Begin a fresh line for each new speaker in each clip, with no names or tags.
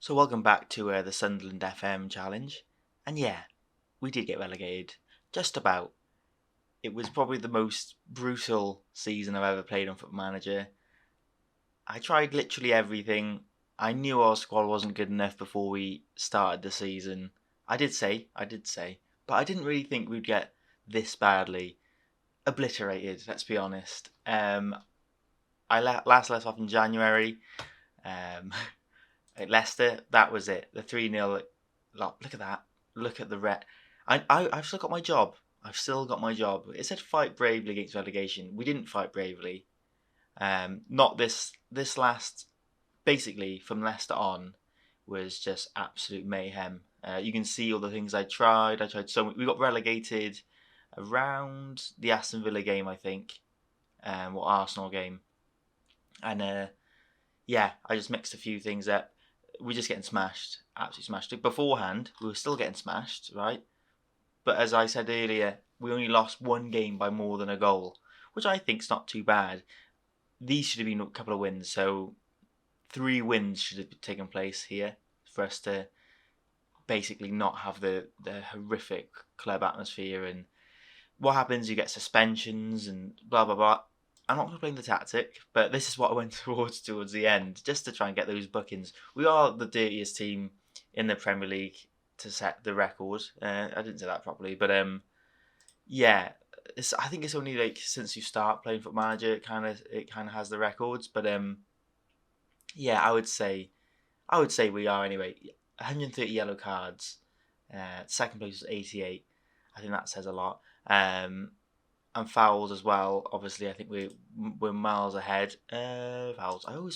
So welcome back to the Sunderland FM challenge. And yeah, we did get relegated. Just about. It was probably the most brutal season I've ever played on Football Manager. I tried literally everything. I knew our squad wasn't good enough before we started the season. I did say, but I didn't really think we'd get this badly obliterated. Let's be honest. I last left off in January. Um, At Leicester, that was it. The 3-0. Look at that. Look at the red. I've still got my job. I've still got my job. It said fight bravely against relegation. We didn't fight bravely. Not this last. Basically, from Leicester on, was just absolute mayhem. You can see all the things I tried. I tried so much. We got relegated around the Aston Villa game, I think, or Arsenal game, and yeah, I just mixed a few things up. We're just getting smashed, absolutely smashed. Beforehand, we were still getting smashed, right? But as I said earlier, we only lost one game by more than a goal, which I think's not too bad. These should have been a couple of wins, so 3 wins should have taken place here for us to basically not have the horrific club atmosphere. And what happens? You get suspensions and blah blah blah. I'm not going to blame the tactic, but this is what I went towards the end, just to try and get those bookings. We are the dirtiest team in the Premier League to set the record. I didn't say that properly, but yeah, I think it's only like since you start playing Football Manager, it kind of has the records. But yeah, I would say we are anyway. 130 yellow cards. Second place was 88. I think that says a lot. And fouls as well. Obviously, I think we're miles ahead. Fouls. I can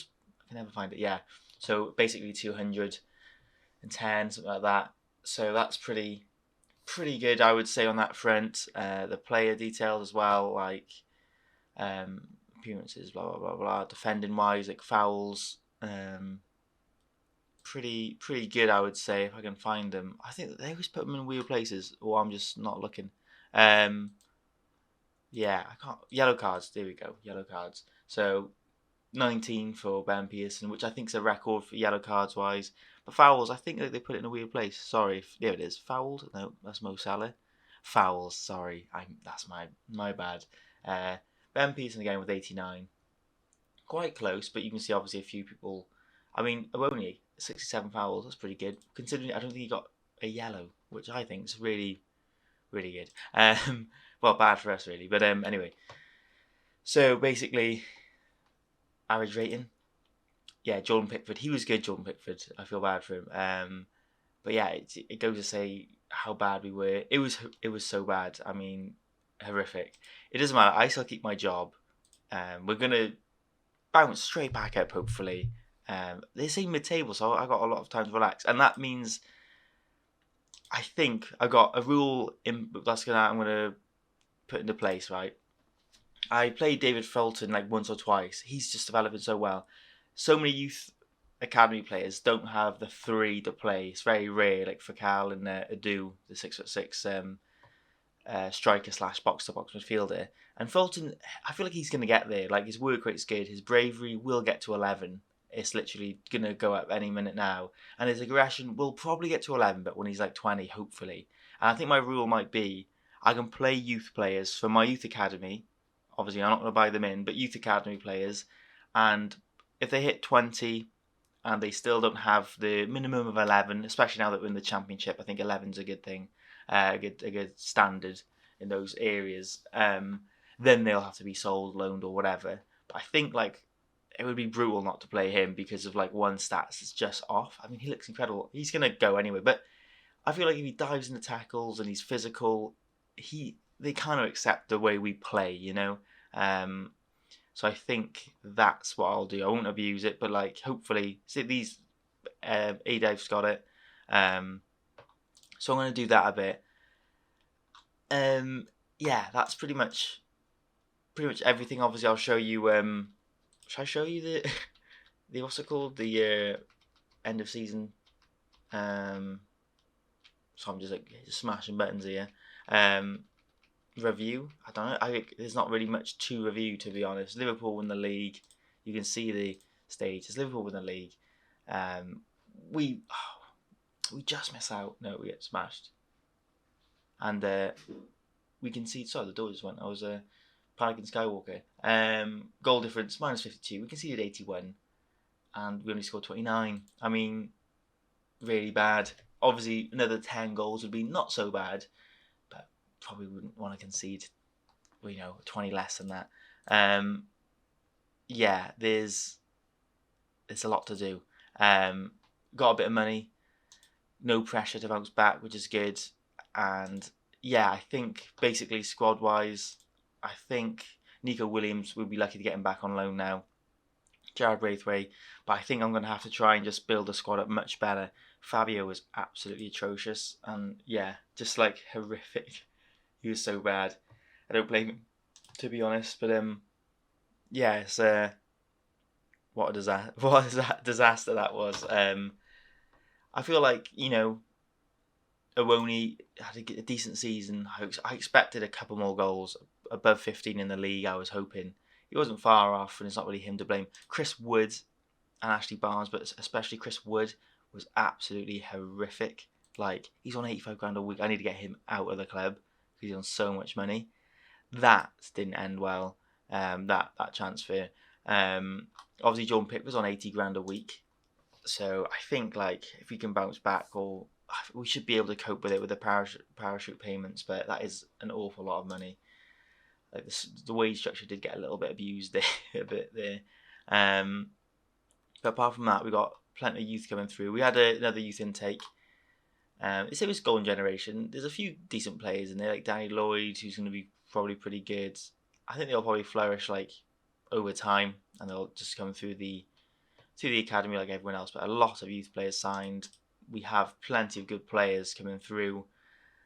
never find it. Yeah. So basically 210, something like that. So that's pretty good, I would say, on that front. The player details as well, like appearances, blah blah blah blah. Defending wise, like fouls. Pretty good, I would say, if I can find them. I think that they always put them in weird places, or I'm just not looking. Yeah, I can't. Yellow cards. There we go. Yellow cards. So 19 for Ben Pearson, which I think is a record for yellow cards wise. But fouls, I think that they put it in a weird place. Sorry, there it is. Fouled? No, that's Mo Salah. Fouls. Sorry, that's my bad. Ben Pearson again with 89. Quite close, but you can see obviously a few people. I mean, only 67 fouls. That's pretty good, considering I don't think he got a yellow, which I think is really good. Well, bad for us really, but anyway. So basically, average rating. Yeah, Jordan Pickford. He was good, Jordan Pickford. I feel bad for him. But yeah, it goes to say how bad we were. It was so bad. I mean, horrific. It doesn't matter. I still keep my job. We're gonna bounce straight back up, hopefully. They say mid-table, so I got a lot of time to relax, and that means I think I got a rule I'm gonna put into place, right? I played David Fulton like once or twice. He's just developing so well. So many youth academy players don't have the 3 to play. It's very rare, like Fakal and Adu, the 6'6" striker / box to box midfielder. And Fulton, I feel like he's gonna get there. Like his work rate's good. His bravery will get to 11. It's literally gonna go up any minute now. And his aggression will probably get to 11, but when he's like 20, hopefully. And I think my rule might be I can play youth players from my youth academy. Obviously, I'm not going to buy them in, but youth academy players. And if they hit 20 and they still don't have the minimum of 11, especially now that we're in the championship, I think 11's a good thing, a good standard in those areas. Then they'll have to be sold, loaned, or whatever. But I think like it would be brutal not to play him because of like one stats that's just off. I mean, he looks incredible. He's going to go anyway, but I feel like if he dives into tackles and he's physical, they kind of accept the way we play, you know. So I think that's what I'll do. I won't abuse it, but like hopefully, see these Adav's got it. So I'm going to do that a bit. Yeah, that's pretty much everything. Obviously, I'll show you. Shall I show you the what's it called? The end of season. So I'm just smashing buttons here. Review. I don't know. There's not really much to review, to be honest. Liverpool win the league. You can see the stage. It's Liverpool win the league. we just miss out. No, we get smashed, and we concede. Sorry, the door just went. I was Pelican Skywalker. Goal difference -52. We conceded 81, and we only scored 29. I mean, really bad. Obviously, another 10 goals would be not so bad, but probably wouldn't want to concede, 20 less than that. Yeah, there's a lot to do. Got a bit of money, no pressure to bounce back, which is good. And yeah, I think basically squad wise, I think Nico Williams would be lucky to get him back on loan now. Jared Braithwaite, but I think I'm going to have to try and just build the squad up much better. Fabio was absolutely atrocious, and yeah, just like horrific. He was so bad. I don't blame him, to be honest. But yeah, it's what a disaster! What a disaster that was. I feel like Awoni had a decent season. I expected a couple more goals, above 15 in the league. I was hoping he wasn't far off, and it's not really him to blame. Chris Wood and Ashley Barnes, but especially Chris Wood, was absolutely horrific. Like, he's on 85 grand a week. I need to get him out of the club because he's on so much money. That didn't end well. That transfer. Obviously, Jordan Pick was on 80 grand a week. So I think if we can bounce back, or we should be able to cope with it with the parachute payments. But that is an awful lot of money. Like the wage structure did get a little bit abused there, but apart from that, we got plenty of youth coming through. We had another youth intake. It's this golden generation. There's a few decent players in there, like Danny Lloyd, who's going to be probably pretty good. I think they'll probably flourish over time, and they'll just come through the academy like everyone else. But a lot of youth players signed. We have plenty of good players coming through.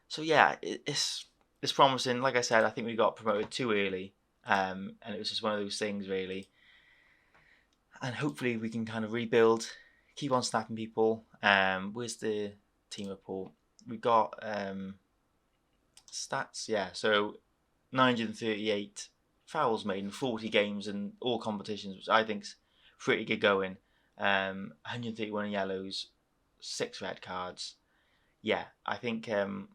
So yeah, it's promising. Like I said, I think we got promoted too early, and it was just one of those things, really. And hopefully we can kind of rebuild, keep on snapping people. Where's the team report? We got stats, yeah. So 938 fouls made in 40 games in all competitions, which I think's pretty good going. 131 yellows, 6 red cards. Yeah, I think the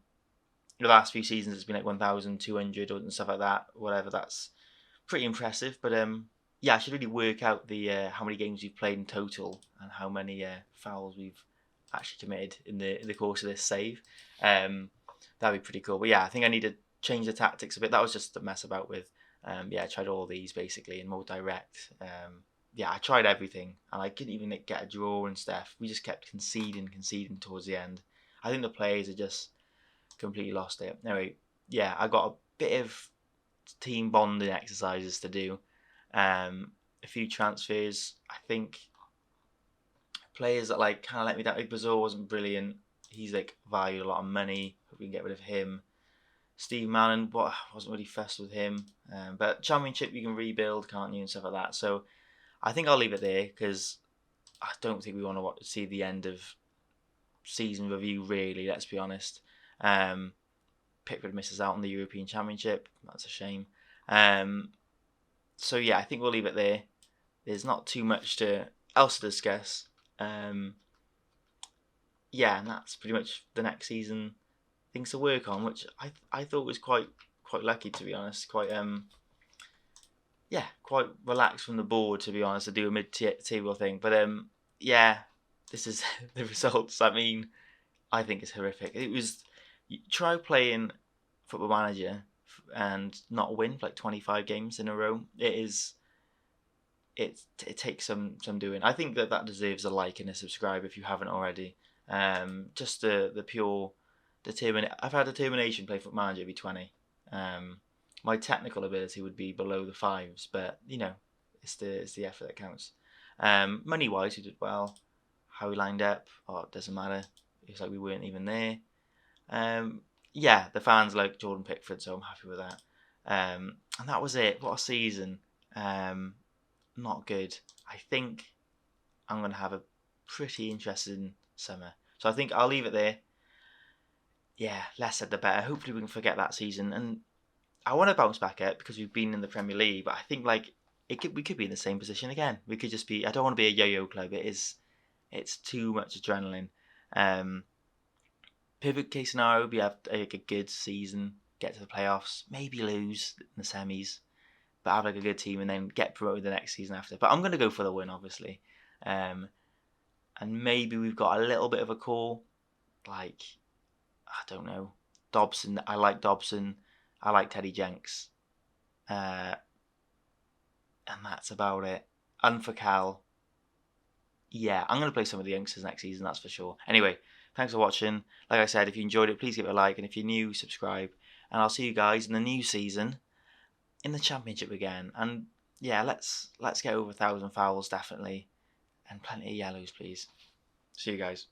last few seasons it's been like 1,200 and stuff like that. Whatever, that's pretty impressive. But yeah, I should really work out the how many games we've played in total and how many fouls we've actually committed in the course of this save. That'd be pretty cool. But yeah, I think I need to change the tactics a bit. That was just to mess about with. Yeah, I tried all these basically and more direct. Yeah, I tried everything, and I couldn't even get a draw and stuff. We just kept conceding towards the end. I think the players had just completely lost it. Anyway, yeah, I got a bit of team bonding exercises to do. A few transfers. I think players that kind of let me down. Like Bazour wasn't brilliant. He's valued a lot of money. Hope we can get rid of him. Steve Mannon, wasn't really fussed with him. But Championship you can rebuild, can't you, and stuff like that. So I think I'll leave it there because I don't think we want to see the end of season review, really, let's be honest. Pickford misses out on the European Championship. That's a shame. So yeah, I think we'll leave it there. There's not too much else to discuss. Yeah, and that's pretty much the next season things to work on, which I thought was quite lucky, to be honest. Quite relaxed from the board, to be honest, to do a mid-table thing. But yeah, this is the results. I mean, I think it's horrific. It was, try playing Football Manager and not win for 25 games in a row. It takes some doing. I think that deserves a like and a subscribe if you haven't already. Just the pure determination. I've had determination play Football Manager be 20. My technical ability would be below the 5s, but it's the effort that counts. Money wise, we did well. How we lined up, it doesn't matter. It's like we weren't even there. Yeah, the fans like Jordan Pickford, so I'm happy with that. And that was it. What a season. Not good. I think I'm going to have a pretty interesting summer. So I think I'll leave it there. Yeah, less said the better. Hopefully we can forget that season. And I want to bounce back up because we've been in the Premier League, but I think we could be in the same position again. We could just be. I don't want to be a yo-yo club. It's It's too much adrenaline. Perfect case scenario would be have like a good season, get to the playoffs, maybe lose in the semis, but have like a good team and then get promoted the next season after. But I'm going to go for the win, obviously. And maybe we've got a little bit of a call, like, I don't know, Dobson. I like Dobson. I like Teddy Jenks. And that's about it. And for Cal, yeah, I'm going to play some of the youngsters next season, that's for sure. Anyway, thanks for watching. Like I said, if you enjoyed it, please give it a like. And if you're new, subscribe. And I'll see you guys in the new season in the Championship again. And yeah, let's get over 1,000 fouls, definitely. And plenty of yellows, please. See you guys.